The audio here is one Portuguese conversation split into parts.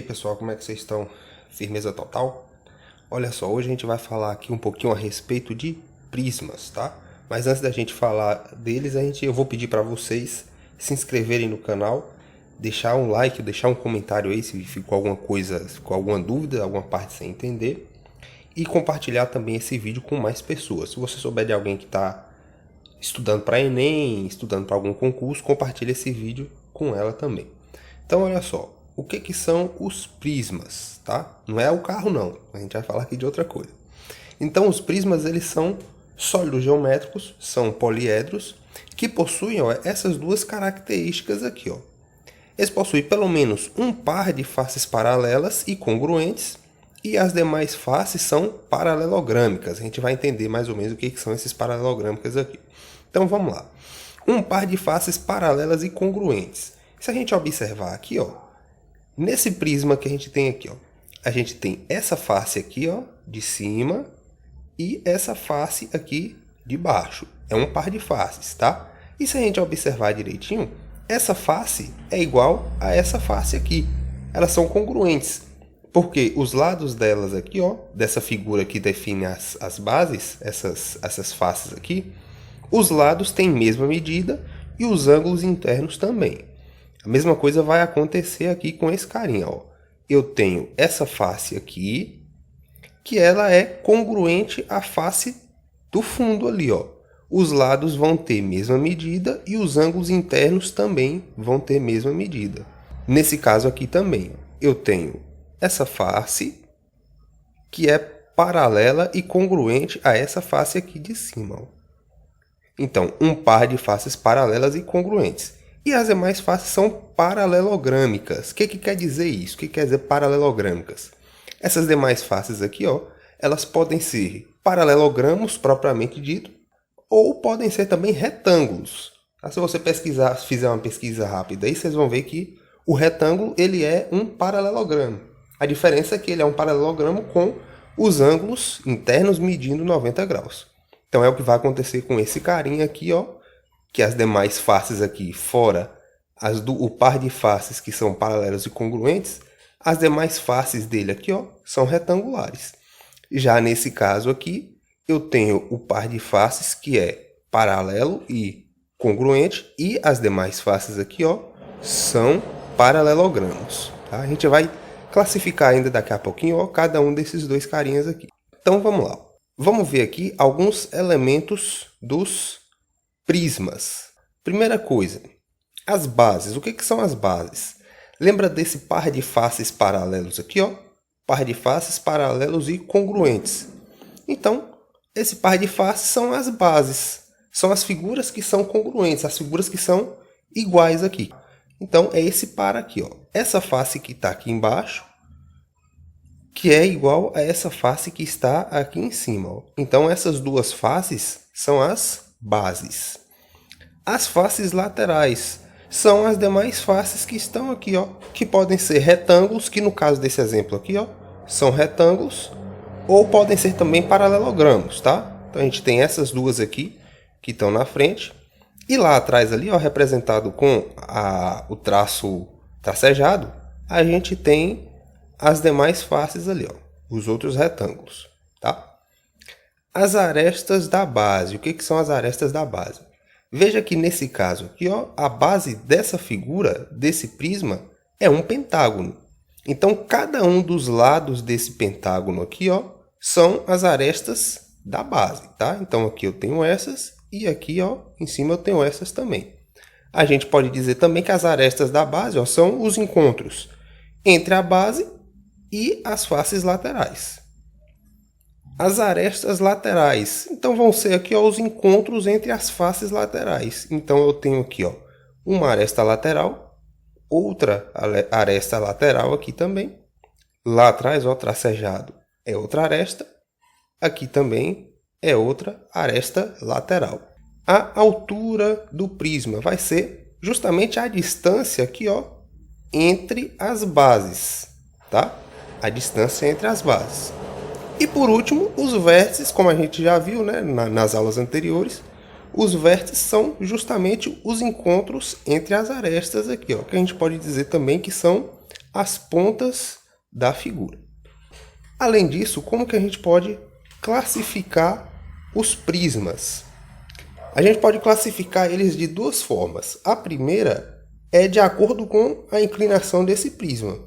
aí pessoal, como é que vocês estão? Firmeza total? Olha só, hoje a gente vai falar aqui um pouquinho a respeito de prismas, tá? Mas antes da gente falar deles, eu vou pedir para vocês se inscreverem no canal, deixar um like, deixar um comentário aí se ficou alguma coisa, se ficou alguma dúvida, alguma parte sem entender, e compartilhar também esse vídeo com mais pessoas. Se você souber de alguém que está estudando para Enem, estudando para algum concurso, compartilhe esse vídeo com ela também. Então olha só, o que são os prismas, tá? Não é o carro não, a gente vai falar aqui de outra coisa. Então os prismas eles são sólidos geométricos, são poliedros, que possuem essas duas características aqui. Eles possuem pelo menos um par de faces paralelas e congruentes, e as demais faces são paralelogrâmicas. A gente vai entender mais ou menos o que são esses paralelogrâmicas aqui. Então vamos lá. Um par de faces paralelas e congruentes. Se a gente observar aqui, nesse prisma que a gente tem aqui, a gente tem essa face aqui, de cima, e essa face aqui de baixo. É um par de faces, tá? E se a gente observar direitinho, essa face é igual a essa face aqui. Elas são congruentes, porque os lados delas aqui, dessa figura que define as bases, essas faces aqui, os lados têm mesma medida e os ângulos internos também. A mesma coisa vai acontecer aqui com esse carinha, Eu tenho essa face aqui, que ela é congruente à face do fundo ali, Os lados vão ter mesma medida e os ângulos internos também vão ter mesma medida. Nesse caso aqui também, eu tenho essa face que é paralela e congruente a essa face aqui de cima. Então, um par de faces paralelas e congruentes. E as demais faces são paralelogrâmicas. O que quer dizer isso? O que quer dizer paralelogrâmicas? Essas demais faces aqui, elas podem ser paralelogramos propriamente dito, ou podem ser também retângulos. Se você fizer uma pesquisa rápida aí, vocês vão ver que o retângulo ele é um paralelogramo. A diferença é que ele é um paralelogramo com os ângulos internos medindo 90 graus. Então é o que vai acontecer com esse carinha aqui, que as demais faces aqui, fora o par de faces que são paralelas e congruentes, as demais faces dele aqui, são retangulares. Já nesse caso aqui, eu tenho o par de faces que é paralelo e congruente, e as demais faces aqui, são paralelogramos. Tá? A gente vai classificar ainda daqui a pouquinho, cada um desses dois carinhas aqui. Então vamos lá. Vamos ver aqui alguns elementos dos prismas. Primeira coisa, as bases. O que são as bases? Lembra desse par de faces paralelos aqui, Par de faces paralelos e congruentes. Então, esse par de faces são as bases. São as figuras que são congruentes, as figuras que são iguais aqui. Então, é esse par aqui, Essa face que está aqui embaixo, que é igual a essa face que está aqui em cima. Então, essas duas faces são as bases. As faces laterais são as demais faces que estão aqui, que podem ser retângulos, que no caso desse exemplo aqui, são retângulos, ou podem ser também paralelogramos, tá? Então, a gente tem essas duas aqui, que estão na frente, e lá atrás ali, representado com o traço tracejado, a gente tem as demais faces ali, os outros retângulos, tá? As arestas da base. O que são as arestas da base? Veja que nesse caso aqui, a base dessa figura, desse prisma, é um pentágono. Então, cada um dos lados desse pentágono aqui, são as arestas da base, tá? Então, aqui eu tenho essas e aqui, em cima eu tenho essas também. A gente pode dizer também que as arestas da base, são os encontros entre a base e as faces laterais. As arestas laterais, então vão ser aqui os encontros entre as faces laterais. Então eu tenho aqui uma aresta lateral, outra aresta lateral aqui também. Lá atrás, tracejado, é outra aresta. Aqui também é outra aresta lateral. A altura do prisma vai ser justamente a distância aqui, entre as bases, tá? A distância entre as bases. E por último, os vértices, como a gente já viu, nas aulas anteriores, os vértices são justamente os encontros entre as arestas aqui, que a gente pode dizer também que são as pontas da figura. Além disso, como que a gente pode classificar os prismas? A gente pode classificar eles de duas formas. A primeira é de acordo com a inclinação desse prisma.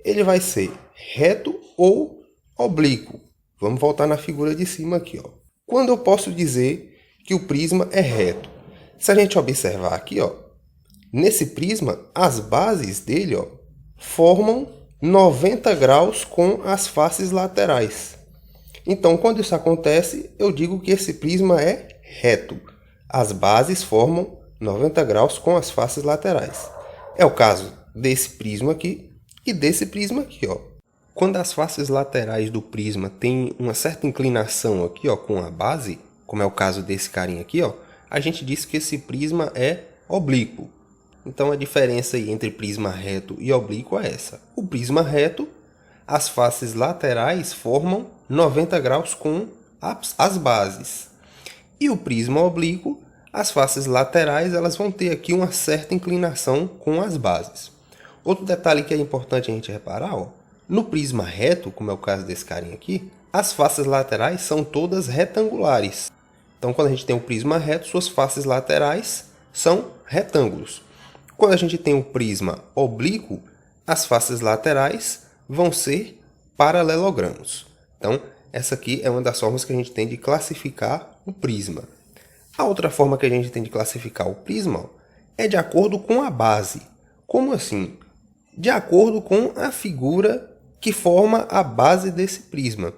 Ele vai ser reto ou oblíquo. Vamos voltar na figura de cima aqui, ó. Quando eu posso dizer que o prisma é reto? Se a gente observar aqui, ó, nesse prisma, as bases dele, ó, formam 90 graus com as faces laterais. Então, quando isso acontece, eu digo que esse prisma é reto. As bases formam 90 graus com as faces laterais. É o caso desse prisma aqui e desse prisma aqui, ó. Quando as faces laterais do prisma têm uma certa inclinação aqui, ó, com a base, como é o caso desse carinha aqui, ó, a gente diz que esse prisma é oblíquo. Então a diferença aí entre prisma reto e oblíquo é essa. O prisma reto, as faces laterais formam 90 graus com as bases. E o prisma oblíquo, as faces laterais, elas vão ter aqui uma certa inclinação com as bases. Outro detalhe que é importante a gente reparar, ó, no prisma reto, como é o caso desse carinha aqui, as faces laterais são todas retangulares. Então, quando a gente tem um prisma reto, suas faces laterais são retângulos. Quando a gente tem um prisma oblíquo, as faces laterais vão ser paralelogramos. Então, essa aqui é uma das formas que a gente tem de classificar o prisma. A outra forma que a gente tem de classificar o prisma é de acordo com a base. Como assim? De acordo com a figura que forma a base desse prisma.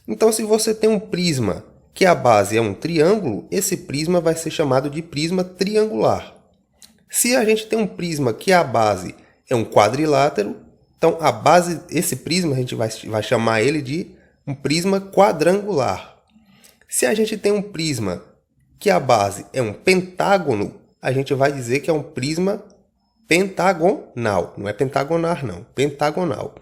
Então, se você tem um prisma que a base é um triângulo, esse prisma vai ser chamado de prisma triangular. Se a gente tem um prisma que a base é um quadrilátero, então a base, esse prisma, a gente vai chamar ele de um prisma quadrangular. Se a gente tem um prisma que a base é um pentágono, a gente vai dizer que é um prisma pentagonal. Não é pentagonar, não. Pentagonal.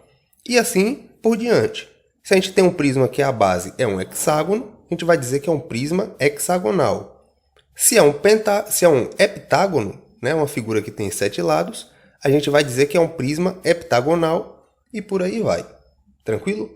E assim por diante. Se a gente tem um prisma que a base é um hexágono, a gente vai dizer que é um prisma hexagonal. Se é um heptágono, né, uma figura que tem 7 lados, a gente vai dizer que é um prisma heptagonal e por aí vai. Tranquilo?